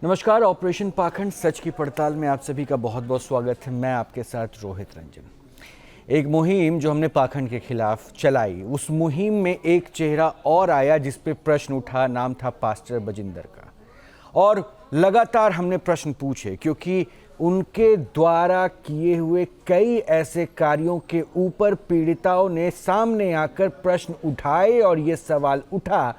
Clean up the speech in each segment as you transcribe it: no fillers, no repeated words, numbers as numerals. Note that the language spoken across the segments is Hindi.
नमस्कार। ऑपरेशन पाखंड सच की पड़ताल में आप सभी का बहुत बहुत स्वागत है। मैं आपके साथ रोहित रंजन। एक मुहिम जो हमने पाखंड के खिलाफ चलाई, उस मुहिम में एक चेहरा और आया जिस पे प्रश्न उठा। नाम था पास्टर बजिंदर का। और लगातार हमने प्रश्न पूछे क्योंकि उनके द्वारा किए हुए कई ऐसे कार्यों के ऊपर पीड़िताओं ने सामने आकर प्रश्न उठाए और ये सवाल उठा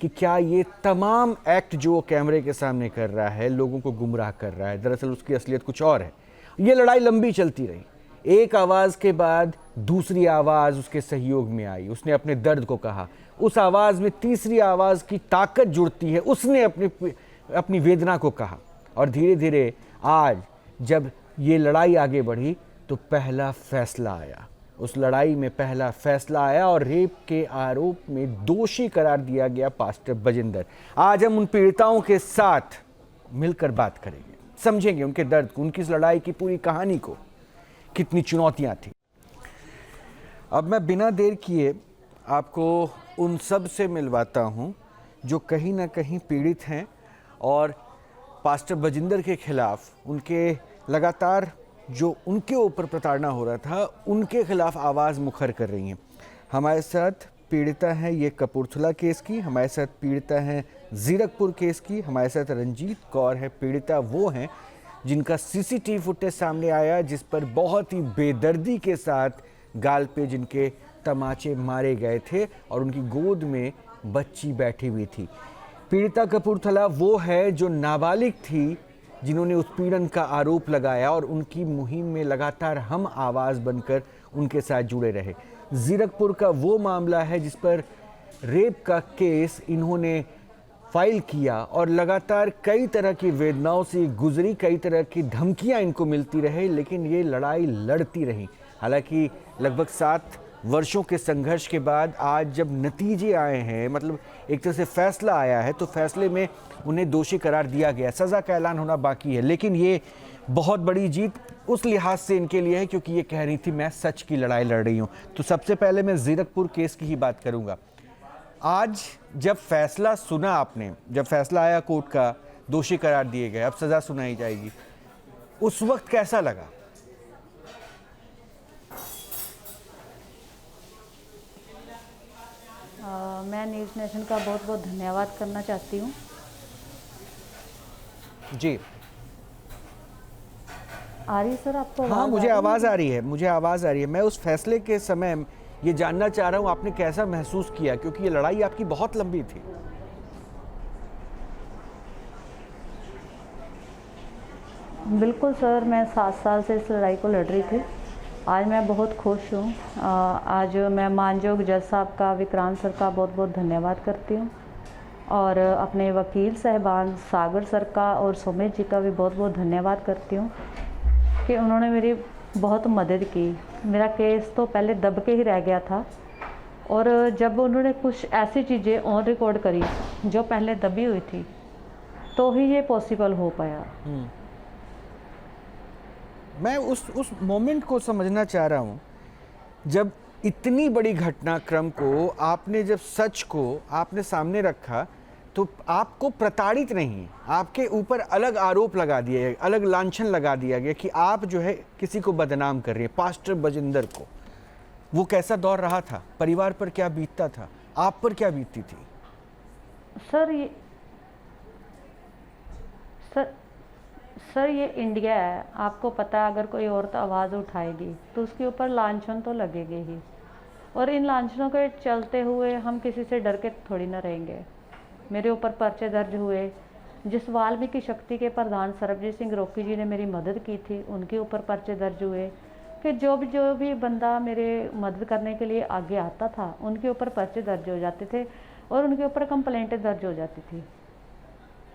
कि क्या ये तमाम एक्ट जो वो कैमरे के सामने कर रहा है लोगों को गुमराह कर रहा है। दरअसल उसकी असलियत कुछ और है। ये लड़ाई लंबी चलती रही। एक आवाज़ के बाद दूसरी आवाज़ उसके सहयोग में आई। उसने अपने दर्द को कहा। उस आवाज़ में तीसरी आवाज़ की ताकत जुड़ती है। उसने अपनी वेदना को कहा। और धीरे धीरे आज जब ये लड़ाई आगे बढ़ी तो पहला फैसला आया। उस लड़ाई में पहला फैसला आया और रेप के आरोप में दोषी करार दिया गया पास्टर बजिंदर। आज हम उन पीड़िताओं के साथ मिलकर बात करेंगे, समझेंगे उनके दर्द को, उनकी इस लड़ाई की पूरी कहानी को, कितनी चुनौतियां थी। अब मैं बिना देर किए आपको उन सब से मिलवाता हूं जो कहीं ना कहीं पीड़ित हैं और पास्टर बजिंदर के खिलाफ उनके लगातार जो उनके ऊपर प्रताड़ना हो रहा था उनके खिलाफ आवाज़ मुखर कर रही हैं। हमारे साथ पीड़िता हैं ये कपूरथला केस की, हमारे साथ पीड़िता हैं जीरकपुर केस की, हमारे साथ रंजीत कौर है। पीड़िता वो हैं जिनका सीसीटीवी फुटेज सामने आया जिस पर बहुत ही बेदर्दी के साथ गाल पे जिनके तमाचे मारे गए थे और उनकी गोद में बच्ची बैठी हुई थी। पीड़िता कपूरथला वो है जो नाबालिग थी जिन्होंने उत्पीड़न का आरोप लगाया और उनकी मुहिम में लगातार हम आवाज़ बनकर उनके साथ जुड़े रहे। जीरकपुर का वो मामला है जिस पर रेप का केस इन्होंने फाइल किया और लगातार कई तरह की वेदनाओं से गुजरी, कई तरह की धमकियां इनको मिलती रहे, लेकिन ये लड़ाई लड़ती रही। हालांकि लगभग 7 वर्षों के संघर्ष के बाद आज जब नतीजे आए हैं, मतलब एक तरह से फैसला आया है, तो फैसले में उन्हें दोषी करार दिया गया। सज़ा का ऐलान होना बाकी है, लेकिन ये बहुत बड़ी जीत उस लिहाज से इनके लिए है क्योंकि ये कह रही थी मैं सच की लड़ाई लड़ रही हूँ। तो सबसे पहले मैं जीरकपुर केस की ही बात करूँगा। आज जब फैसला सुना आपने, जब फैसला आया कोर्ट का, दोषी करार दिए गए, अब सज़ा सुनाई जाएगी, उस वक्त कैसा लगा? मैं न्यूज़ नेशन का बहुत बहुत धन्यवाद करना चाहती हूँ। जी आ रही है सर आपको? हाँ, मुझे आवाज़ आ रही है, मुझे आवाज़ आ रही है। मैं उस फैसले के समय ये जानना चाह रहा हूँ आपने कैसा महसूस किया, क्योंकि ये लड़ाई आपकी बहुत लंबी थी। बिल्कुल सर, मैं 7 साल से इस लड़ाई को लड़ रही थी। आज मैं बहुत खुश हूँ। आज मैं मानयोग जज साहब का, विक्रांत सर का बहुत बहुत धन्यवाद करती हूँ और अपने वकील साहबान सागर सर का और सुमित जी का भी बहुत बहुत धन्यवाद करती हूँ कि उन्होंने मेरी बहुत मदद की। मेरा केस तो पहले दब के ही रह गया था और जब उन्होंने कुछ ऐसी चीज़ें ऑन रिकॉर्ड करी जो पहले दबी हुई थी तो ही ये पॉसिबल हो पाया। मैं उस मोमेंट को समझना चाह रहा हूँ जब इतनी बड़ी घटनाक्रम को आपने, जब सच को आपने सामने रखा तो आपको प्रताड़ित नहीं, आपके ऊपर अलग आरोप लगा दिया गया, अलग लांछन लगा दिया गया कि आप जो है किसी को बदनाम कर रही है, पास्टर बजिंदर को। वो कैसा दौर रहा था? परिवार पर क्या बीतता था? आप पर क्या बीतती थी? सर ये इंडिया है, आपको पता है अगर कोई औरत आवाज़ उठाएगी तो उसके ऊपर लांछन तो लगेगी ही, और इन लांछनों के चलते हुए हम किसी से डर के थोड़ी ना रहेंगे। मेरे ऊपर पर्चे दर्ज हुए। जिस वाल्मीकि शक्ति के प्रधान सरबजीत सिंह रोकी जी ने मेरी मदद की थी, उनके ऊपर पर्चे दर्ज हुए कि जो भी बंदा मेरे मदद करने के लिए आगे आता था उनके ऊपर पर्चे दर्ज हो जाते थे और उनके ऊपर कंप्लेंटें दर्ज हो जाती थी,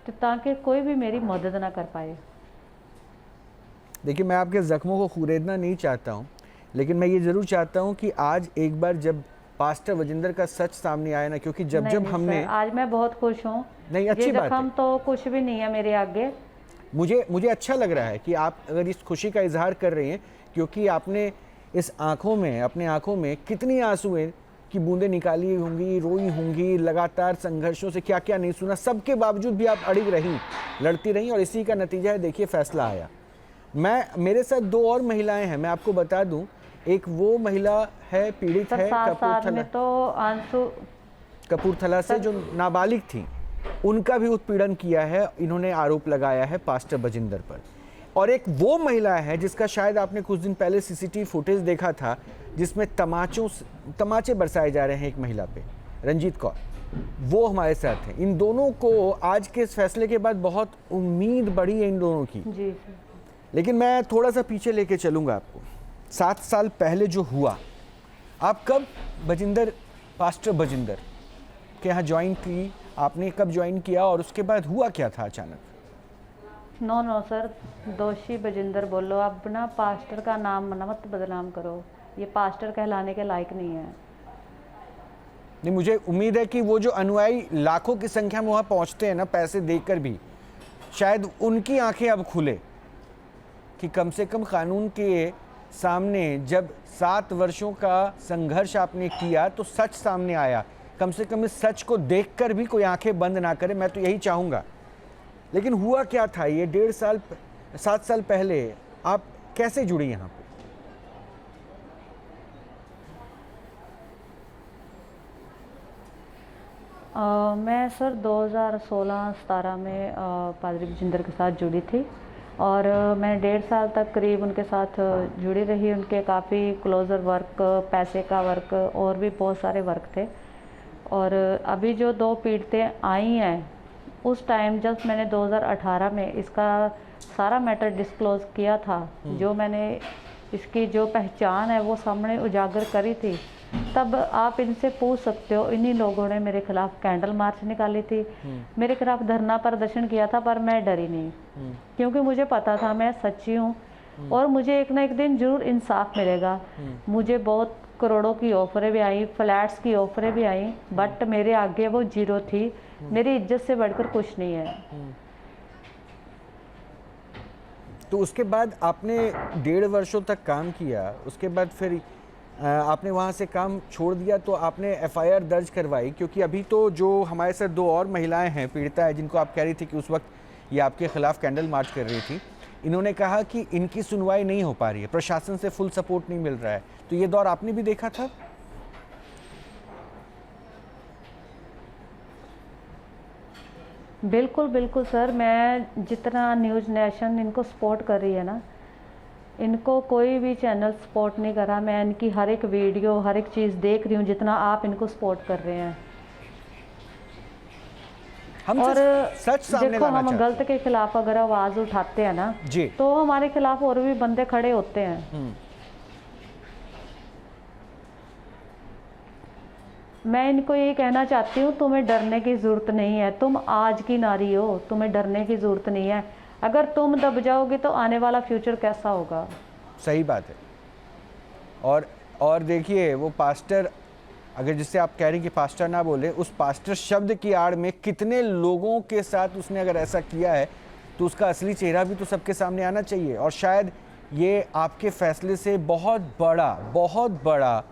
तो ताकि कोई भी मेरी मदद ना कर पाए। देखिए, मैं आपके ज़ख्मों को खुरेदना नहीं चाहता हूँ, लेकिन मैं ये ज़रूर चाहता हूँ कि आज एक बार जब पास्टर बजिंदर का सच सामने आया ना, क्योंकि जब हमने, आज मैं बहुत खुश हूँ। नहीं, अच्छी बात है। तो कुछ भी नहीं है मेरे आगे। मुझे अच्छा लग रहा है कि आप अगर इस खुशी का इजहार कर रही हैं, क्योंकि आपने इस आंखों में, अपने आंखों में कितनी आंसू हैं की बूंदें निकाली होंगी, रोई होंगी, लगातार संघर्षों से क्या क्या नहीं सुना, सबके बावजूद भी आप अड़िग रहीं, लड़ती रहीं और इसी का नतीजा है, देखिए फैसला आया। मेरे साथ 2 और महिलाएं हैं, मैं आपको बता दूं, एक वो महिला है, पीड़ित सर है साथ में तो आंसू कपूरथला से, जो नाबालिग थी, उनका भी उत्पीड़न किया है, इन्होंने आरोप लगाया है पास्टर बजिंदर पर। और एक वो महिला है जिसका शायद आपने कुछ दिन पहले सीसीटीवी फुटेज देखा था, जिसमें तमाचे बरसाए जा रहे हैं एक महिला पे, रंजीत कौर, वो हमारे साथ हैं। इन दोनों को आज के इस फैसले के बाद बहुत उम्मीद बढ़ी है इन दोनों की। जी सर। लेकिन मैं थोड़ा सा पीछे लेके चलूँगा आपको। 7 साल पहले जो हुआ, आप कब पास्टर बजिंदर के यहाँ ज्वाइन की, आपने कब ज्वाइन किया और उसके बाद हुआ क्या था अचानक? नो सर, दोषी बजिंदर बोलो, अब ना पास्टर का नाम मत बदनाम करो, ये पास्टर कहलाने के लायक नहीं है। नहीं, मुझे उम्मीद है कि वो जो अनुयायी लाखों की संख्या में वहाँ पहुँचते हैं ना, पैसे देकर भी, शायद उनकी आंखें अब खुले कि कम से कम कानून के सामने जब 7 वर्षों का संघर्ष आपने किया तो सच सामने आया। कम से कम इस सच को देखकर भी कोई आंखें बंद ना करे, मैं तो यही चाहूँगा। लेकिन हुआ क्या था ये 7 साल पहले, आप कैसे जुड़ी यहाँ पे? मैं सर 2016-17 में पादरी बजिंदर के साथ जुड़ी थी और मैं 1.5 साल तक करीब उनके साथ जुड़ी रही। उनके काफ़ी क्लोज़र वर्क, पैसे का वर्क और भी बहुत सारे वर्क थे। और अभी जो 2 पीड़ितें आई हैं, उस टाइम जब मैंने 2018 में इसका सारा मैटर डिस्क्लोज़ किया था, जो मैंने इसकी जो पहचान है वो सामने उजागर करी थी, तब आप इनसे पूछ सकते हो, इन्हीं लोगों ने मेरे खिलाफ कैंडल मार्च निकाली थी, मेरे खिलाफ धरना प्रदर्शन किया था, पर मैं डरी नहीं, क्योंकि मुझे पता था मैं सच्ची हूँ और मुझे एक ना एक दिन जरूर इंसाफ मिलेगा। मुझे बहुत करोड़ों की ऑफरें भी आई, फ्लैट्स की ऑफरें भी आई, बट मेरे आगे वो 0 थी। मेरी इज्जत से बढ़कर कुछ नहीं है। तो उसके बाद आपने 1.5 वर्षों तक काम किया, उसके बाद फिर आपने वहाँ से काम छोड़ दिया, तो आपने एफआईआर दर्ज करवाई, क्योंकि अभी तो जो हमारे साथ 2 और महिलाएं हैं, पीड़िता है, जिनको आप कह रही थी कि उस वक्त ये आपके खिलाफ कैंडल मार्च कर रही थी, इन्होंने कहा कि इनकी सुनवाई नहीं हो पा रही है, प्रशासन से फुल सपोर्ट नहीं मिल रहा है। तो ये दौर आपने भी देखा था? बिल्कुल सर, मैं जितना न्यूज़ नेशन इनको सपोर्ट कर रही है ना, इनको कोई भी चैनल सपोर्ट नहीं कर रहा। मैं इनकी हर एक वीडियो, हर एक चीज़ देख रही हूँ, जितना आप इनको सपोर्ट कर रहे हैं। हम और सच सामने देखो, लाना हम चाहते गलत के खिलाफ अगर आवाज़ उठाते हैं ना जी, तो हमारे खिलाफ और भी बंदे खड़े होते हैं। मैं इनको ये कहना चाहती हूँ, तुम्हें डरने की ज़रूरत नहीं है, तुम आज की नारी हो, तुम्हें डरने की ज़रूरत नहीं है। अगर तुम दब जाओगे तो आने वाला फ्यूचर कैसा होगा? सही बात है। और देखिए, वो पास्टर, अगर जिससे आप कह रही कि पास्टर ना बोले, उस पास्टर शब्द की आड़ में कितने लोगों के साथ उसने अगर ऐसा किया है, तो उसका असली चेहरा भी तो सबके सामने आना चाहिए। और शायद ये आपके फैसले से बहुत बड़ा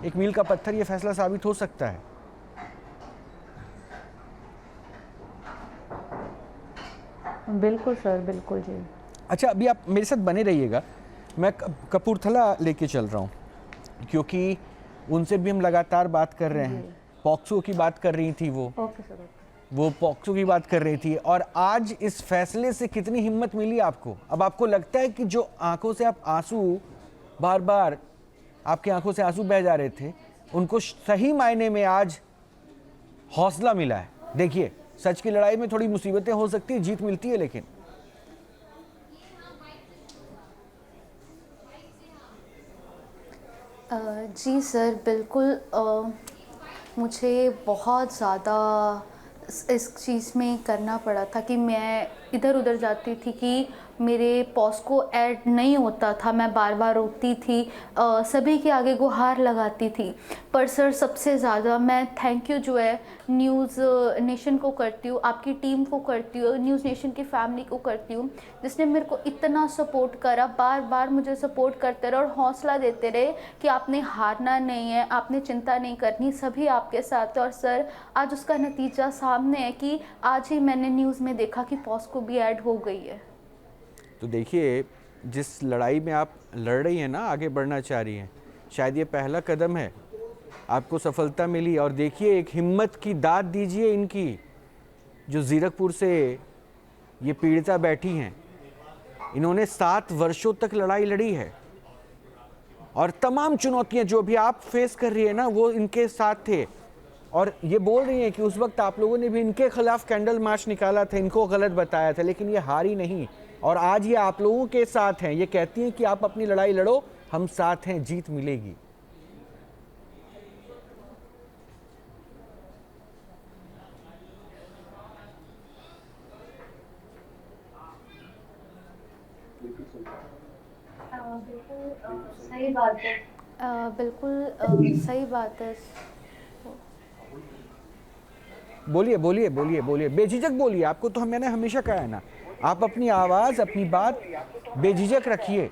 एक मील का पत्थर ये फैसला साबित हो सकता है। बिल्कुल सर, बिल्कुल जी। अच्छा, अभी आप मेरे साथ बने रहिएगा, मैं कपूरथला लेके चल रहा हूँ, क्योंकि उनसे भी हम लगातार बात कर रहे हैं। पॉक्सो की बात कर रही थी ओके सर। वो पॉक्सो की बात कर रही थी। और आज इस फैसले से कितनी हिम्मत मिली आपको? अब आपको लगता है कि जो आंखों से आप आंसू, बार आपकी आंखों से आंसू बह जा रहे थे, उनको सही मायने में आज हौसला मिला है? देखिए, सच की लड़ाई में थोड़ी मुसीबतें हो सकती है, जीत मिलती है, लेकिन जी सर, बिल्कुल। मुझे बहुत ज़्यादा इस चीज़ में करना पड़ा था कि मैं इधर उधर जाती थी कि मेरे पॉस्को ऐड नहीं होता था, मैं बार बार रोती थी, सभी के आगे गुहार लगाती थी। पर सर सबसे ज़्यादा मैं थैंक यू जो है न्यूज़ नेशन को करती हूँ, आपकी टीम को करती हूँ, न्यूज़ नेशन की फैमिली को करती हूँ, जिसने मेरे को इतना सपोर्ट करा, बार बार मुझे सपोर्ट करते रहे और हौसला देते रहे कि आपने हारना नहीं है, आपने चिंता नहीं करनी, सभी आपके साथ है। और सर आज उसका नतीजा सामने है कि आज ही मैंने न्यूज़ में देखा कि पॉस्को भी ऐड हो गई है। तो देखिए, जिस लड़ाई में आप लड़ रही हैं ना, आगे बढ़ना चाह रही हैं, शायद ये पहला कदम है, आपको सफलता मिली। और देखिए, एक हिम्मत की दाद दीजिए इनकी, जो ज़ीरकपुर से ये पीड़िता बैठी हैं। इन्होंने 7 वर्षों तक लड़ाई लड़ी है और तमाम चुनौतियां जो भी आप फेस कर रही है ना, वो इनके साथ थे। और ये बोल रही हैं कि उस वक्त आप लोगों ने भी इनके खिलाफ कैंडल मार्च निकाला था, इनको गलत बताया था, लेकिन ये हारी नहीं और आज ये आप लोगों के साथ हैं। ये कहती हैं कि आप अपनी लड़ाई लड़ो, हम साथ हैं, जीत मिलेगी। सही बात है। बिल्कुल सही बात है। बोलिए बोलिए बोलिए बोलिए, बेझिझक बोलिए। आपको तो मैंने हमेशा कहा है ना, आप अपनी आवाज़, अपनी बात बेझिझक रखिए।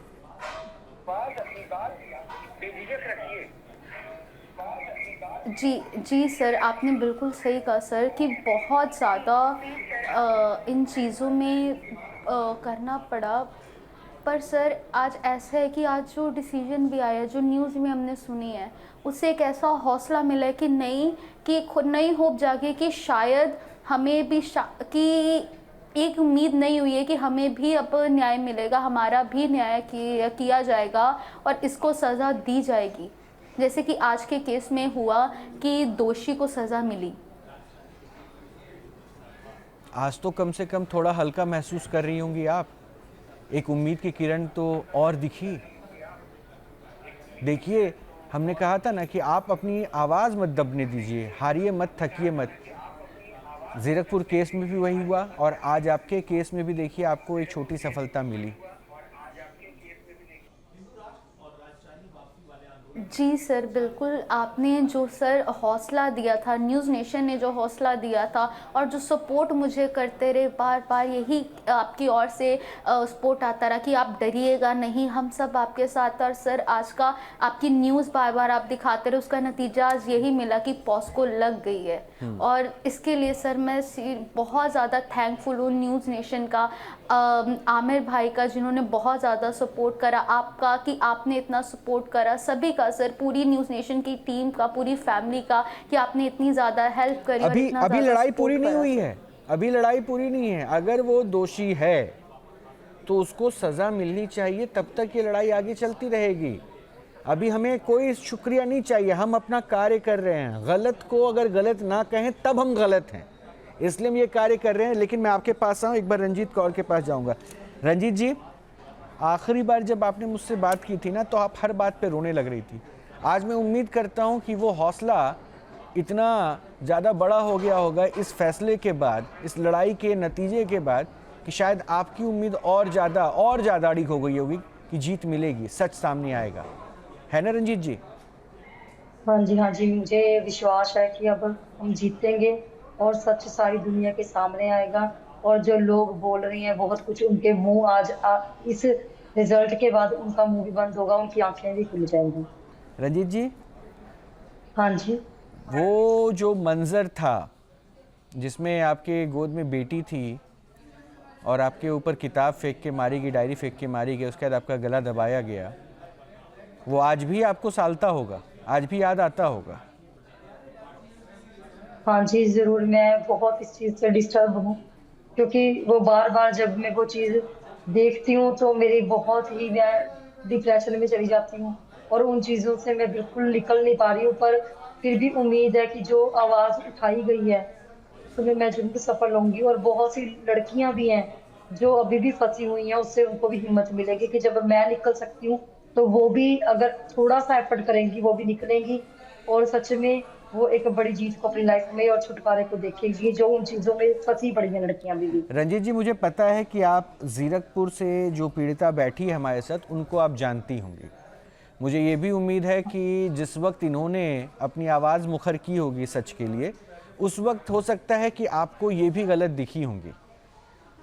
जी सर, आपने बिल्कुल सही कहा सर कि बहुत ज़्यादा इन चीज़ों में करना पड़ा। पर सर आज ऐसा है कि आज जो डिसीजन भी आया, जो न्यूज़ में हमने सुनी है, उससे एक ऐसा हौसला मिला है कि नई होप जागी कि शायद हमें भी कि एक उम्मीद नहीं हुई है कि हमें भी अब न्याय मिलेगा, हमारा भी न्याय किया जाएगा और इसको सज़ा दी जाएगी, जैसे कि आज के केस में हुआ कि दोषी को सज़ा मिली। आज तो कम से कम थोड़ा हल्का महसूस कर रही होंगी आप, एक उम्मीद की किरण तो और दिखी। देखिए, हमने कहा था ना कि आप अपनी आवाज़ मत दबने दीजिए, हारिए मत, थकिए मत। ज़ीरकपुर केस में भी वही हुआ और आज आपके केस में भी देखिए आपको एक छोटी सफलता मिली। जी सर, बिल्कुल आपने जो सर हौसला दिया था, न्यूज़ नेशन ने जो हौसला दिया था और जो सपोर्ट मुझे करते रहे, बार बार यही आपकी ओर से सपोर्ट आता रहा कि आप डरिएगा नहीं, हम सब आपके साथ। और सर आज का आपकी न्यूज़ बार बार आप दिखाते रहे, उसका नतीजा आज यही मिला कि पॉस्को लग गई है। और इसके लिए सर मैं बहुत ज़्यादा थैंकफुल हूँ न्यूज़ नेशन का, आमिर भाई का, जिन्होंने बहुत ज़्यादा सपोर्ट करा, आपका कि आपने इतना सपोर्ट करा, सभी का सर, पूरी न्यूज़ नेशन की टीम का, पूरी फैमिली का कि आपने इतनी ज़्यादा हेल्प करी। अभी लड़ाई पूरी नहीं हुई है, अभी लड़ाई पूरी नहीं है। अगर वो दोषी है तो उसको सज़ा मिलनी चाहिए, तब तक ये लड़ाई आगे चलती रहेगी। अभी हमें कोई शुक्रिया नहीं चाहिए, हम अपना कार्य कर रहे हैं। गलत को अगर गलत ना कहें तब हम गलत हैं, इसलिए हम ये कार्य कर रहे हैं। लेकिन मैं आपके पास आऊँ, एक बार रंजीत कौर के पास जाऊँगा। रंजीत जी, आखिरी बार जब आपने मुझसे बात की थी ना, तो आप हर बात पे रोने लग रही थी। आज मैं उम्मीद करता हूँ कि वो हौसला इतना ज़्यादा बड़ा हो गया होगा इस फैसले के बाद, इस लड़ाई के नतीजे के बाद, कि शायद आपकी उम्मीद और ज़्यादा अड़िग हो गई होगी कि जीत मिलेगी, सच सामने आएगा। है ना रंजीत जी? हाँ जी, मुझे विश्वास है कि अब हम जीतेंगे और सच सारी दुनिया के सामने आएगा। और जो लोग बोल रहे हैं बहुत कुछ, उनके मुंह आज इस रिजल्ट के बाद उनका मुंह भी बंद होगा, उनकी आंखें भी खुल जाएंगी। रंजीत जी, हाँ जी, वो जो मंजर था जिसमें आपके गोद में बेटी थी और आपके ऊपर किताब फेंक के मारी गई, डायरी फेंक के मारी गई, उसके बाद आपका गला दबाया गया, वो आज भी आपको सालता होगा, आज भी याद आता होगा। हाँ जी, जरूर। मैं बहुत इस चीज से डिस्टर्ब हूँ, क्योंकि वो बार बार जब मैं वो चीज देखती हूँ तो मेरी बहुत ही, मैं डिप्रेशन में चली जाती हूँ और उन चीजों से मैं बिल्कुल निकल नहीं पा रही हूँ। पर फिर भी उम्मीद है कि जो आवाज उठाई गई है उसमें मैं जरूर सफल होंगी। और बहुत सी लड़कियां भी हैं जो अभी भी फंसी हुई हैं, उससे उनको भी हिम्मत मिलेगी कि जब मैं निकल सकती हूँ तो वो भी अगर थोड़ा सा एफर्ट करेंगी वो भी निकलेंगी। और सच में वो एक बड़ी जीत को अपनी लाइफ में और छुटकारे को देखेगी, जो उन चीजों में फंसी पड़ी हैं लड़कियां अभी भी। रंजीत जी, मुझे पता है कि आप जीरकपुर से जो पीड़िता बैठी है हमारे साथ, उनको आप जानती होंगी। मुझे ये भी उम्मीद है कि जिस वक्त इन्होंने अपनी आवाज़ मुखर की होगी सच के लिए, उस वक्त हो सकता है कि आपको ये भी गलत दिखी होंगी।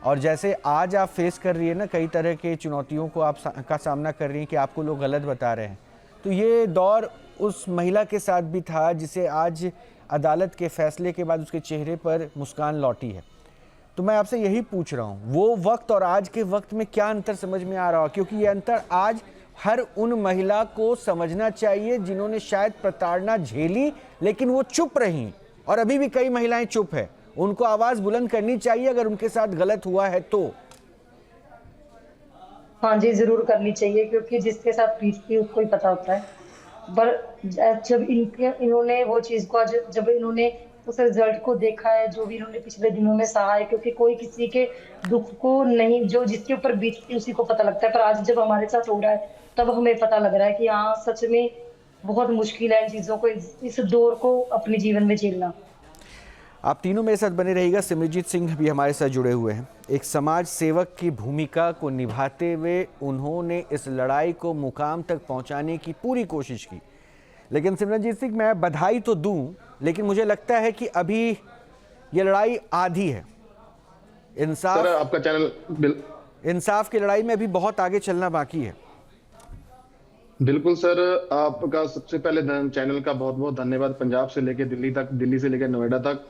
और जैसे आज आप फेस कर रही है ना, कई तरह के चुनौतियों को आप का सामना कर रही हैं कि आपको लोग गलत बता रहे हैं, तो ये दौर उस महिला के साथ भी था जिसे आज अदालत के फैसले के बाद उसके चेहरे पर मुस्कान लौटी है। तो मैं आपसे यही पूछ रहा हूँ, वो वक्त और आज के वक्त में क्या अंतर समझ में आ रहा हो? क्योंकि ये अंतर आज हर उन महिला को समझना चाहिए जिन्होंने शायद प्रताड़ना झेली लेकिन वो चुप रहीं, और अभी भी कई महिलाएं चुप है। उनको आवाज़ बुलंद करनी चाहिए अगर उनके साथ गलत हुआ है तो। हाँ जी, जरूर करनी चाहिए, क्योंकि जिसके साथ बीतती है उसको ही पता होता है। पर जब इन्होंने वो चीज को आज जब इन्होंने उस रिजल्ट को देखा है, जो भी इन्होंने पिछले दिनों में सहा है, क्योंकि कोई किसी के दुख को नहीं, जो जिसके ऊपर बीतती है उसी को पता लगता है। पर आज जब हमारे साथ हो रहा है तब हमें पता लग रहा है कि हाँ, सच में बहुत मुश्किल है इन चीजों को, इस दौर को अपने जीवन में झेलना। आप तीनों मेरे साथ बने रहिएगा। सिमरजीत सिंह भी हमारे साथ जुड़े हुए हैं। एक समाज सेवक की भूमिका को निभाते हुए उन्होंने इस लड़ाई को मुकाम तक पहुंचाने की पूरी कोशिश की। लेकिन सिमरजीत सिंह, मैं बधाई तो दूं, लेकिन मुझे लगता है कि अभी ये लड़ाई आधी है। इंसाफ, सर, आपका चैनल इंसाफ की लड़ाई में अभी बहुत आगे चलना बाकी है। बिल्कुल सर, आपका सबसे पहले चैनल का बहुत बहुत धन्यवाद। पंजाब से लेकर दिल्ली तक, दिल्ली से लेकर नोएडा तक,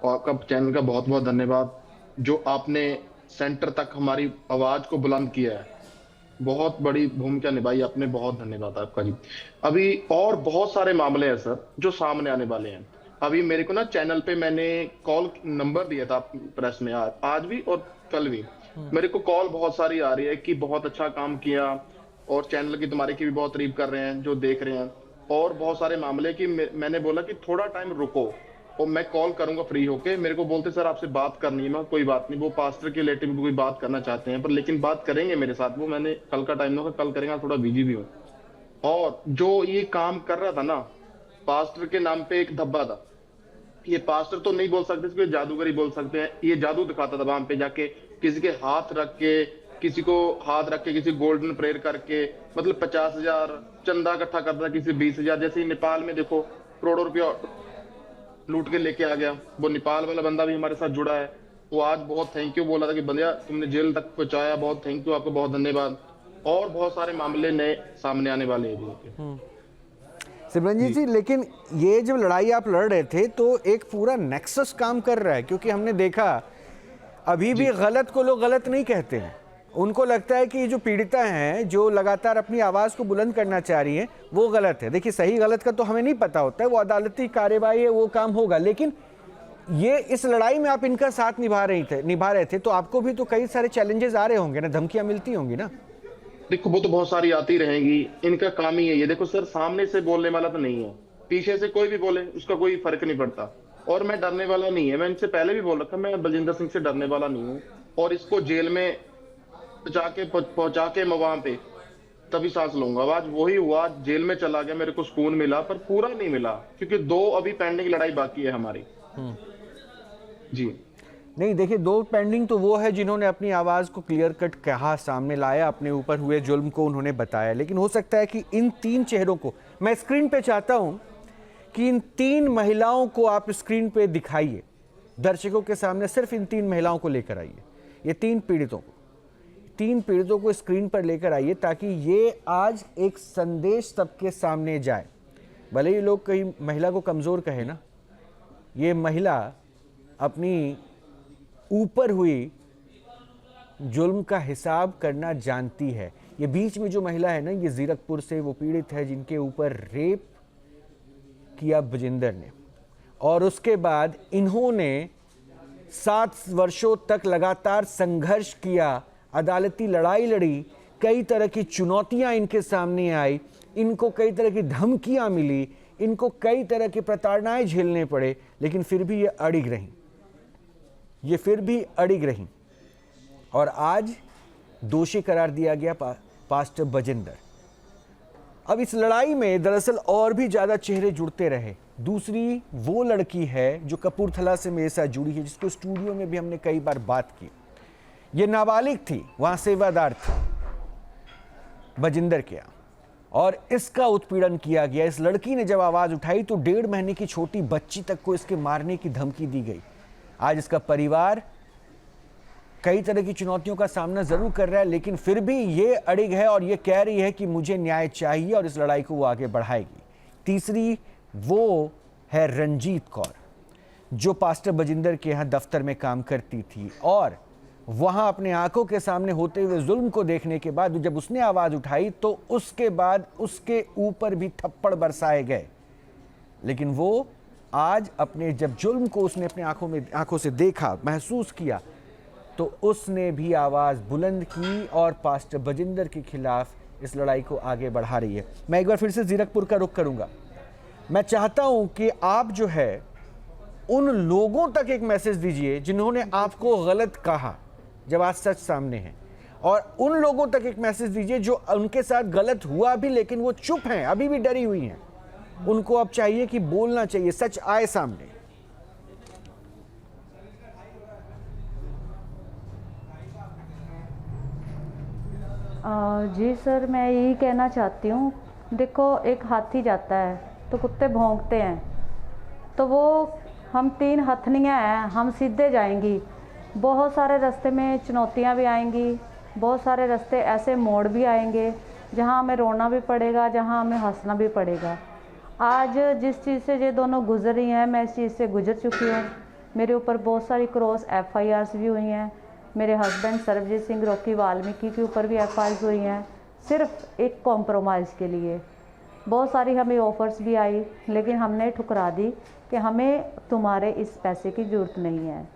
और आपका चैनल का बहुत बहुत धन्यवाद जो आपने सेंटर तक हमारी आवाज को बुलंद किया है। बहुत बड़ी भूमिका निभाई आपने, बहुत धन्यवाद आपका जी। अभी और बहुत सारे मामले हैं सर जो सामने आने वाले हैं। अभी मेरे को ना चैनल पे मैंने कॉल नंबर दिया था प्रेस में, आज भी और कल भी मेरे को कॉल बहुत सारी आ रही है कि बहुत अच्छा काम किया और चैनल की तुम्हारे की भी बहुत तारीफ कर रहे हैं जो देख रहे हैं। और बहुत सारे मामले कि मैंने बोला कि थोड़ा टाइम रुको और मैं कॉल करूंगा फ्री होके। मेरे को बोलते सर आपसे बात करनी है। मैं कोई बात नहीं, वो पास्टर के रिलेटिव कोई बात करना चाहते हैं, पर लेकिन बात करेंगे मेरे साथ वो। मैंने कल का टाइम दूंगा, कल करेंगे, थोड़ा बिजी भी हूँ। और जो ये काम कर रहा था ना, पास्टर के नाम पे एक धब्बा था। ये पास्टर तो नहीं बोल सकते, इसको जादूगर ही बोल सकते हैं। ये जादू दिखाता था वहां पे जाके, किसी के हाथ रख के, किसी को हाथ रख के, किसी गोल्डन प्रेयर करके, मतलब 50,000 चंदा इकट्ठा करता था, किसी 20,000। जैसे नेपाल में देखो करोड़ों रुपया लूट के लेके आ गया। वो नेपाल वाला बंदा भी हमारे साथ जुड़ा है। वो आज बहुत थैंक यू बोला था कि बंदिया तुमने जेल तक पहुंचाया, बहुत थैंक यू, आपको बहुत धन्यवाद। और बहुत सारे मामले नए सामने आने वाले हैं। सिमरनजीत जी, लेकिन ये जब लड़ाई आप लड़ रहे थे तो एक पूरा नेक्सस काम कर रहा है, क्योंकि हमने देखा अभी भी गलत को लोग गलत नहीं कहते हैं। उनको लगता है कि ये जो पीड़िता हैं, जो लगातार अपनी आवाज़ को बुलंद करना चाह रही हैं, वो गलत है। देखिए, सही गलत का तो हमें नहीं पता होता है, वो अदालती कार्यवाही है, वो काम होगा। लेकिन ये इस लड़ाई में आप इनका साथ निभा रहे थे, तो आपको भी तो कई सारे चैलेंजेस आ रहे होंगे ना, धमकियां मिलती होंगी ना? देखो वो तो बहुत सारी आती रहेंगी, इनका काम ही है ये। देखो सर, सामने से बोलने वाला तो नहीं है, पीछे से कोई भी बोले उसका कोई फर्क नहीं पड़ता। और मैं डरने वाला नहीं है, मैं इनसे पहले भी बोल रखा, मैं बलजिंदर सिंह से डरने वाला नहीं हूँ। और इसको जेल में पहुंचा के मैं वहां पे तभी सांस लूंगा। आज वही हुआ, जेल में चला गया, मेरे को सुकून मिला, पर पूरा नहीं मिला, क्योंकि 2 अभी पेंडिंग लड़ाई बाकी है हमारी जी। नहीं, देखिए, 2 पेंडिंग तो वो है जिन्होंने अपनी आवाज़ को क्लियर कट कहा, सामने लाया, अपने ऊपर हुए जुल्म को उन्होंने बताया। लेकिन हो सकता है कि इन 3 चेहरों को मैं स्क्रीन पे चाहता हूं कि इन 3 महिलाओं को आप स्क्रीन पे दिखाइए, दर्शकों के सामने सिर्फ इन 3 महिलाओं को लेकर आइए। ये 3 पीड़ितों को स्क्रीन पर लेकर आइए, ताकि ये आज एक संदेश सबके सामने जाए। भले ही लोग कई महिला को कमज़ोर कहे ना, ये महिला अपनी ऊपर हुई जुल्म का हिसाब करना जानती है। ये बीच में जो महिला है ना, ये जीरकपुर से वो पीड़ित है जिनके ऊपर रेप किया बजिंदर ने, और उसके बाद इन्होंने 7 वर्षों तक लगातार संघर्ष किया, अदालती लड़ाई लड़ी, कई तरह की चुनौतियां इनके सामने आई, इनको कई तरह की धमकियां मिली, इनको कई तरह की प्रताड़नाएं झेलने पड़े, लेकिन फिर भी ये अड़िग रहीं। और आज दोषी करार दिया गया पास्टर बजिंदर। अब इस लड़ाई में दरअसल और भी ज़्यादा चेहरे जुड़ते रहे। दूसरी वो लड़की है जो कपूरथला से मेरे साथ जुड़ी है, जिसको स्टूडियो में भी हमने कई बार बात की। ये नाबालिग थी, वहाँ सेवादार थी बजिंदर के यहाँ, और इसका उत्पीड़न किया गया। इस लड़की ने जब आवाज़ उठाई तो 1.5 महीने की छोटी बच्ची तक को इसके मारने की धमकी दी गई। आज इसका परिवार कई तरह की चुनौतियों का सामना जरूर कर रहा है, लेकिन फिर भी ये अड़िग है और ये कह रही है कि मुझे न्याय चाहिए और इस लड़ाई को वो आगे बढ़ाएगी। तीसरी वो है रंजीत कौर, जो पास्टर बजिंदर के यहाँ दफ्तर में काम करती थी, और वहाँ अपने आंखों के सामने होते हुए जुल्म को देखने के बाद जब उसने आवाज़ उठाई तो उसके बाद उसके ऊपर भी थप्पड़ बरसाए गए। लेकिन वो आज अपने जब जुल्म को उसने अपने आंखों से देखा, महसूस किया, तो उसने भी आवाज़ बुलंद की और पास्टर बजिंदर के खिलाफ इस लड़ाई को आगे बढ़ा रही है। मैं एक बार फिर से जीरकपुर का रुख करूंगा। मैं चाहता हूं कि आप जो है उन लोगों तक एक मैसेज दीजिए जिन्होंने आपको गलत कहा जब आज सच सामने है, और उन लोगों तक एक मैसेज दीजिए जो उनके साथ गलत हुआ भी लेकिन वो चुप हैं, अभी भी डरी हुई हैं। उनको अब चाहिए कि बोलना चाहिए, सच आए सामने। जी सर, मैं यही कहना चाहती हूँ। देखो, एक हाथी जाता है तो कुत्ते भौंकते हैं, तो वो हम 3 हथनियाँ हैं, हम सीधे जाएंगी। बहुत सारे रास्ते में चुनौतियाँ भी आएंगी, बहुत सारे रास्ते ऐसे मोड़ भी आएंगे जहाँ हमें रोना भी पड़ेगा, जहाँ हमें हंसना भी पड़ेगा। आज जिस चीज़ से ये दोनों गुजर रही हैं, मैं इस चीज़ से गुजर चुकी हूँ। मेरे ऊपर बहुत सारी क्रॉस FIRs भी हुई हैं। मेरे हस्बैंड सरबजीत सिंह रॉकी वाल्मीकि के ऊपर भी FIRs हुई हैं, सिर्फ एक कॉम्प्रोमाइज़ के लिए। बहुत सारी हमें ऑफ़र्स भी आई, लेकिन हमने ठुकरा दी कि हमें तुम्हारे इस पैसे की ज़रूरत नहीं है।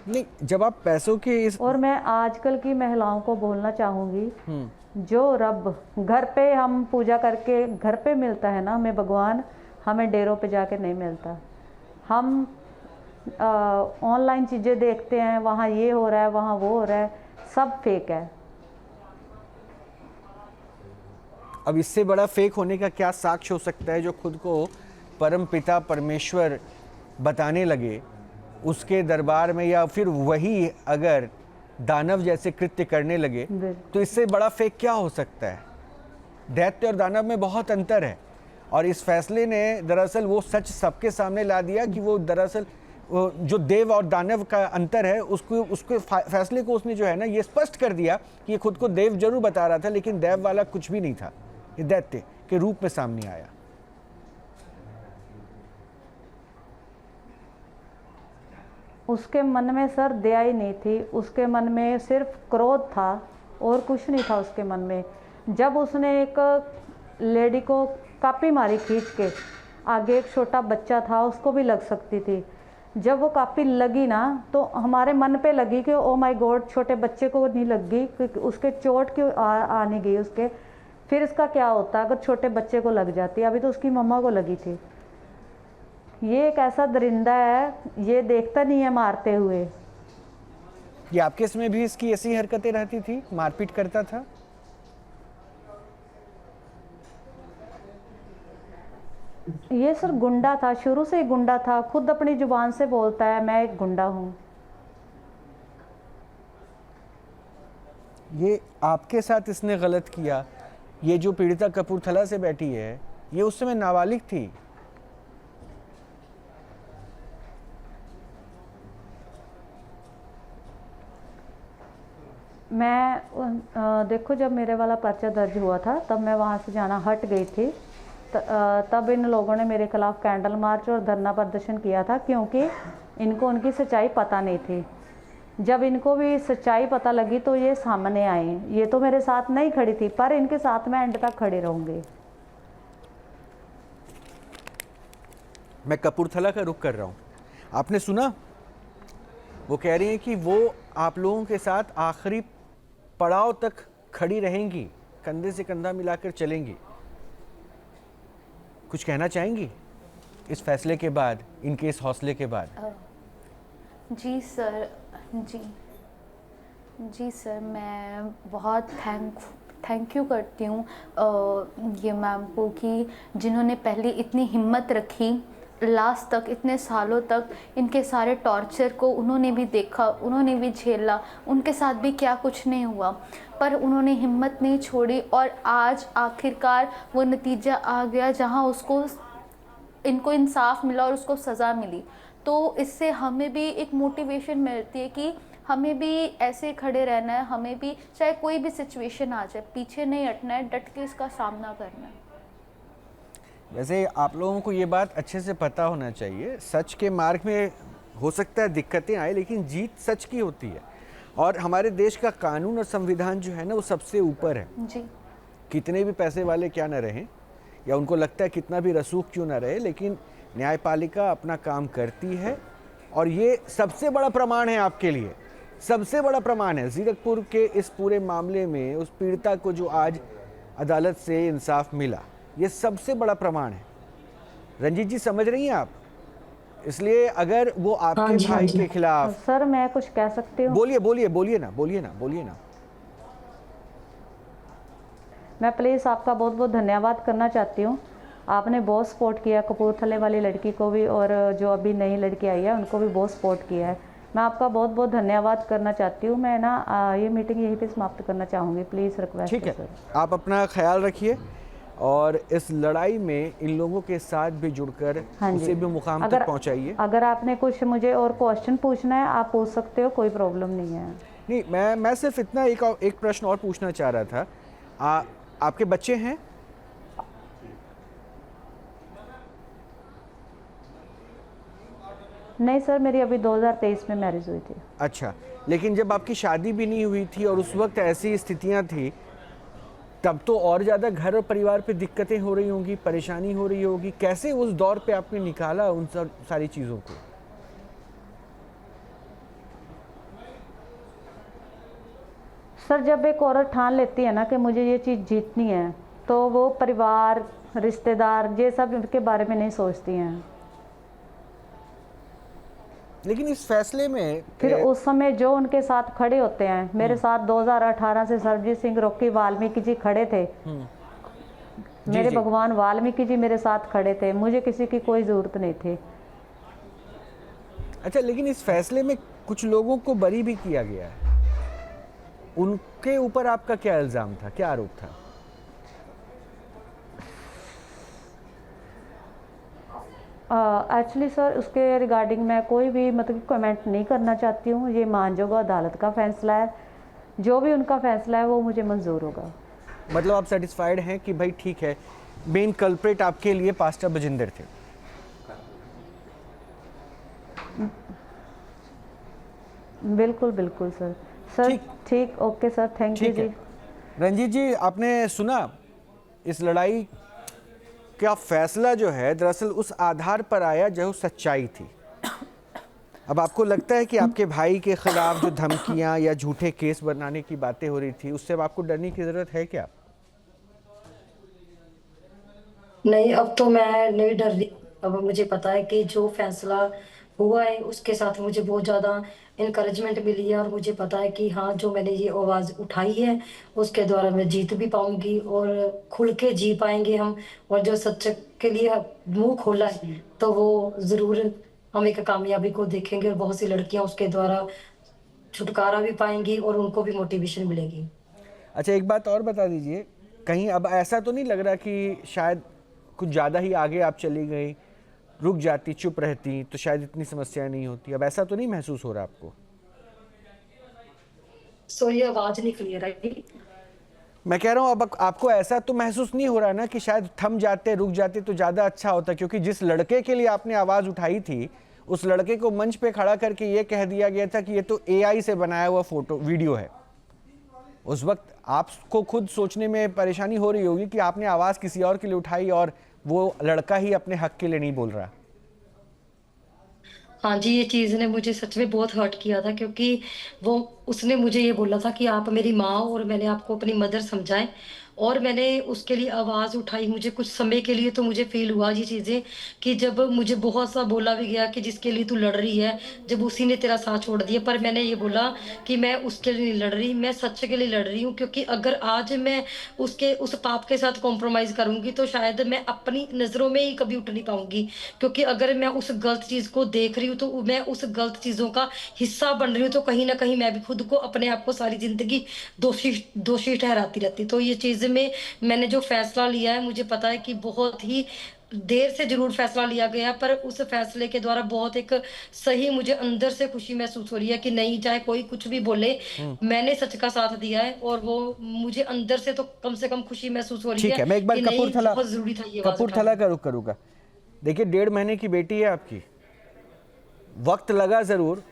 नहीं, जब आप पैसों के इस और मैं आजकल की महिलाओं को बोलना चाहूँगी, जो रब घर पे हम पूजा करके घर पे मिलता है ना हमें भगवान, हमें डेरों पे जाके नहीं मिलता। हम ऑनलाइन चीज़ें देखते हैं, वहाँ ये हो रहा है, वहाँ वो हो रहा है, सब फेक है। अब इससे बड़ा फेक होने का क्या साक्ष्य हो सकता है जो खुद को परम पिता परमेश्वर बताने लगे उसके दरबार में, या फिर वही अगर दानव जैसे कृत्य करने लगे, तो इससे बड़ा फेक क्या हो सकता है? दैत्य और दानव में बहुत अंतर है, और इस फैसले ने दरअसल वो सच सबके सामने ला दिया कि वो दरअसल जो देव और दानव का अंतर है उसके फैसले को उसने जो है ना ये स्पष्ट कर दिया कि ये खुद को देव जरूर बता रहा था, लेकिन देव वाला कुछ भी नहीं था, ये दैत्य के रूप में सामने आया। उसके मन में सर दया ही नहीं थी, उसके मन में सिर्फ क्रोध था और कुछ नहीं था उसके मन में। जब उसने एक लेडी को कापी मारी खींच के, आगे एक छोटा बच्चा था, उसको भी लग सकती थी। जब वो कापी लगी ना तो हमारे मन पे लगी कि ओ माय गॉड, छोटे बच्चे को नहीं लगी, क्योंकि उसके चोट क्यों आ नहीं गई उसके। फिर इसका क्या होता अगर छोटे बच्चे को लग जाती? अभी तो उसकी मम्मा को लगी थी। ये एक ऐसा दरिंदा है, ये देखता नहीं है मारते हुए। ये आपके समय भी इसकी ऐसी हरकतें रहती थी, मारपीट करता था? ये सर गुंडा था, शुरू से ही गुंडा था, खुद अपनी जुबान से बोलता है मैं एक गुंडा हूँ। ये आपके साथ इसने गलत किया। ये जो पीड़िता कपूरथला से बैठी है, ये उस समय नाबालिग थी। मैं देखो, जब मेरे वाला पर्चा दर्ज हुआ था तब मैं वहाँ से जाना हट गई थी। तब इन लोगों ने मेरे खिलाफ कैंडल मार्च और धरना प्रदर्शन किया था, क्योंकि इनको उनकी सच्चाई पता नहीं थी। जब इनको भी सच्चाई पता लगी तो ये सामने आए। ये तो मेरे साथ नहीं खड़ी थी, पर इनके साथ मैं एंड तक खड़े रहूँगी। मैं कपूरथला का रुख कर रहा हूँ। आपने सुना, वो कह रही हैं कि वो आप लोगों के साथ आखिरी पड़ाव तक खड़ी रहेंगी, कंधे से कंधा मिलाकर चलेंगी। कुछ कहना चाहेंगी इस फैसले के बाद, इनके इस हौसले के बाद? जी सर, जी सर, मैं बहुत थैंक यू करती हूँ ये मैम को कि जिन्होंने पहले इतनी हिम्मत रखी, लास्ट तक इतने सालों तक इनके सारे टॉर्चर को उन्होंने भी देखा, उन्होंने भी झेला, उनके साथ भी क्या कुछ नहीं हुआ, पर उन्होंने हिम्मत नहीं छोड़ी और आज आखिरकार वो नतीजा आ गया जहाँ उसको इनको इंसाफ मिला और उसको सज़ा मिली। तो इससे हमें भी एक मोटिवेशन मिलती है कि हमें भी ऐसे खड़े रहना है, हमें भी चाहे कोई भी सिचुएशन आ जाए पीछे नहीं हटना है, डट के इसका सामना करना है। वैसे आप लोगों को ये बात अच्छे से पता होना चाहिए, सच के मार्ग में हो सकता है दिक्कतें आए लेकिन जीत सच की होती है। और हमारे देश का कानून और संविधान जो है ना वो सबसे ऊपर है। जी कितने भी पैसे वाले क्या ना रहें या उनको लगता है कितना भी रसूख क्यों ना रहे, लेकिन न्यायपालिका अपना काम करती है। और ये सबसे बड़ा प्रमाण है आपके लिए, सबसे बड़ा प्रमाण है जीरकपुर के इस पूरे मामले में उस पीड़िता को जो आज अदालत से इंसाफ मिला, ये सबसे बड़ा प्रमाण है। रंजीत जी समझ रही हैं आप? इसलिए अगर वो आपके भाई के खिलाफ, सर मैं कुछ कह सकती हूँ? बोलिए बोलिए बोलिए ना, बोलिए ना, बोलिए ना। मैं प्लीज़ आपका बहुत बहुत धन्यवाद करना चाहती हूँ। आपने बहुत सपोर्ट किया, कपूरथले वाली लड़की को भी और जो अभी नई लड़की आई है उनको भी बहुत सपोर्ट किया है। मैं आपका बहुत बहुत धन्यवाद करना चाहती हूँ। मैं ना ये मीटिंग यहीं पे समाप्त करना चाहूँगी, प्लीज़ रिक्वेस्ट ठीक है, सर। आप अपना ख्याल रखिए और इस लड़ाई में इन लोगों के साथ भी जुड़कर हाँ जी। उसे भी मुकाम तक पहुंचाइए। अगर आपने कुछ मुझे और क्वेश्चन पूछना है आप पूछ सकते हो, कोई प्रॉब्लम नहीं है। नहीं, मैं सिर्फ इतना एक प्रश्न और पूछना चाह रहा था। आपके बच्चे हैं? नहीं सर, मेरी अभी 2023 में मैरिज हुई थी। अच्छा, लेकिन जब आपकी शादी भी नहीं हुई थी और उस वक्त ऐसी स्थितियां थी, तब तो और ज़्यादा घर और परिवार पे दिक्कतें हो रही होंगी, परेशानी हो रही होगी। कैसे उस दौर पे आपने निकाला उन सारी चीज़ों को? सर जब एक औरत ठान लेती है ना कि मुझे ये चीज़ जीतनी है, तो वो परिवार, रिश्तेदार, ये सब के बारे में नहीं सोचती हैं। लेकिन इस फैसले में फिर उस समय जो उनके साथ खड़े होते हैं, मेरे साथ 2018 से सरबजीत सिंह रोकी वाल्मीकि जी खड़े थे। मेरे जी। भगवान वाल्मीकि जी मेरे साथ खड़े थे, मुझे किसी की कोई ज़रूरत नहीं थी। अच्छा, लेकिन इस फैसले में कुछ लोगों को बरी भी किया गया है, उनके ऊपर आपका क्या इल्ज़ाम था, क्या आरोप था? एक्चुअली सर उसके रिगार्डिंग मैं कोई भी मतलब कमेंट नहीं करना चाहती हूँ। ये मानजोगा अदालत का फैसला है, जो भी उनका फैसला है वो मुझे मंजूर होगा। मतलब आप सेटिस्फाइड हैं कि भाई ठीक है, मेन कल्प्रेट आपके लिए पास्टर बजिंदर थे? बिल्कुल बिल्कुल सर। सर ठीक, ओके सर, थैंक यू ठीक जी। है। रंजीत जी, आपने सुना इस लड़ाई का फैसला जो है दरअसल उस आधार पर आया जो सच्चाई थी। अब आपको लगता है कि आपके भाई के खिलाफ जो धमकियां या झूठे केस बनाने की बातें हो रही थी, उससे अब आपको डरने की जरूरत है क्या? नहीं, अब तो मैं नहीं डर रही। अब मुझे पता है कि जो फैसला हुआ है उसके साथ मुझे बहुत ज़्यादा इनकरेजमेंट मिली है और मुझे पता है कि हाँ, जो मैंने ये आवाज़ उठाई है उसके द्वारा मैं जीत भी पाऊंगी और खुल के जी पाएंगे हम। और जो सच के लिए मुंह खोला है तो वो ज़रूर हम एक कामयाबी को देखेंगे और बहुत सी लड़कियां उसके द्वारा छुटकारा भी पाएंगी और उनको भी मोटिवेशन मिलेगी। अच्छा, एक बात और बता दीजिए, कहीं अब ऐसा तो नहीं लग रहा कि शायद कुछ ज़्यादा ही आगे आप चली गई, रुक जाती, चुप रहती तो शायद इतनी समस्याएं नहीं होती? अब ऐसा तो नहीं महसूस हो रहा आपको? सो ये आवाज़ नहीं क्लियर आई। मैं कह रहा हूँ अब आपको ऐसा तो महसूस नहीं हो रहा ना कि शायद थम जाते, रुक जाते तो ज़्यादा अच्छा होता? क्योंकि जिस लड़के के लिए आपने आवाज़ उठाई थी, उस लड़के को मंच पे खड़ा करके ये कह दिया गया था कि ये तो एआई से बनाया हुआ फोटो वीडियो है। उस वक्त आपको खुद सोचने में परेशानी हो रही होगी कि आपने आवाज़ किसी और के लिए उठाई और वो लड़का ही अपने हक के लिए नहीं बोल रहा। हाँ जी, ये चीज़ ने मुझे सच में बहुत हर्ट किया था क्योंकि वो उसने मुझे ये बोला था कि आप मेरी माँ हो और मैंने आपको अपनी मदर समझा है, और मैंने उसके लिए आवाज़ उठाई। मुझे कुछ समय के लिए तो मुझे फ़ील हुआ ये चीज़ें, कि जब मुझे बहुत सा बोला भी गया कि जिसके लिए तू लड़ रही है, जब उसी ने तेरा साथ छोड़ दिया। पर मैंने ये बोला कि मैं उसके लिए नहीं लड़ रही, मैं सच के लिए लड़ रही हूँ, क्योंकि अगर आज मैं उसके उस पाप के साथ कॉम्प्रोमाइज़ करूँगी तो शायद मैं अपनी नज़रों में ही कभी उठ नहीं पाऊँगी। क्योंकि अगर मैं उस गलत चीज़ को देख रही हूँ, तो मैं उस गलत चीज़ों का हिस्सा बन रही हूँ, तो कहीं न कहीं मैं भी खुद को, अपने आप को सारी ज़िंदगी दोषी दोषी ठहराती रहती। तो ये चीज़ में मैंने जो फ़ैसला लिया है, मुझे पता है कि बहुत ही देर से ज़रूर फ़ैसला लिया गया, पर उस फ़ैसले के द्वारा बहुत एक सही मुझे अंदर से खुशी महसूस हो रही है कि नहीं, चाहे कोई कुछ भी बोले, मैंने सच का साथ दिया है, और वो मुझे अंदर से कम खुशी महसूस हो रही ठीक है, मैं एक बार कि नहीं, कपूरथला बहुत ज़रूरी था ये आवाज़ कपूरथला उठाना। का रुख करूँगा। देखिए, 1.5 महीने की बेटी है आपकी, वक्त लगा ज़रूर,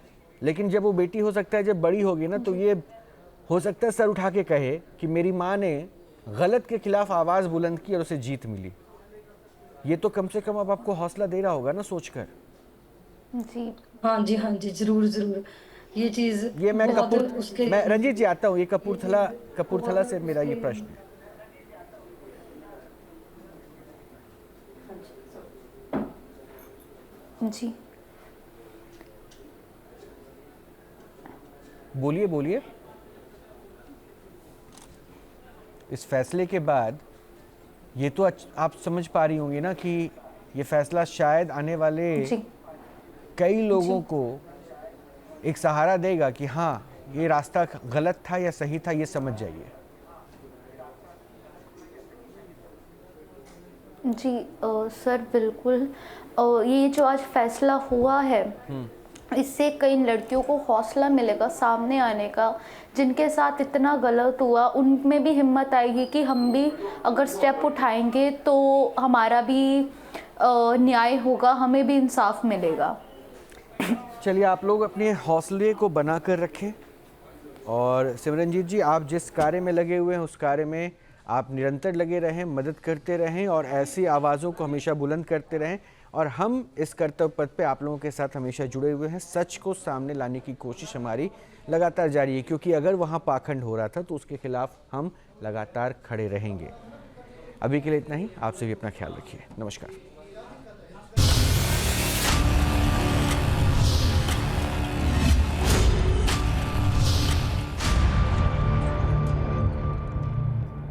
लेकिन जब वो बेटी हो सकता है जब बड़ी होगी ना, तो ये हो सकता है सर उठा के कहे कि मेरी माँ ने गलत के खिलाफ आवाज़ बुलंद की और उसे जीत मिली। ये तो कम से कम अब आपको हौसला दे रहा होगा ना सोचकर। जी। हाँ जी, हाँ जी, ज़रूर, ज़रूर। ये चीज़ ये मैं बहुत उसके मैं रंजीत जी आता हूँ, ये कपूरथला से मेरा ये प्रश्न है। जी। बोलिए बोलिए। इस फैसले के बाद ये तो आप समझ पा रही होंगी ना कि ये फैसला शायद आने वाले जी। कई लोगों को एक सहारा देगा कि हाँ, ये रास्ता गलत था या सही था, ये समझ जाइए। जी सर बिल्कुल। ये जो आज फैसला हुआ है, इससे कई लड़कियों को हौसला मिलेगा सामने आने का। जिनके साथ इतना गलत हुआ, उनमें भी हिम्मत आएगी कि हम भी अगर स्टेप उठाएंगे तो हमारा भी न्याय होगा, हमें भी इंसाफ मिलेगा। चलिए, आप लोग अपने हौसले को बना कर रखें, और सिमरनजीत जी, आप जिस कार्य में लगे हुए हैं उस कार्य में आप निरंतर लगे रहें, मदद करते रहें और ऐसी आवाज़ों को हमेशा बुलंद करते रहें। और हम इस कर्तव्य पथ पे आप लोगों के साथ हमेशा जुड़े हुए हैं। सच को सामने लाने की कोशिश हमारी लगातार जारी है, क्योंकि अगर वहाँ पाखंड हो रहा था तो उसके खिलाफ हम लगातार खड़े रहेंगे। अभी के लिए इतना ही। आप सभी अपना ख्याल रखिए। नमस्कार।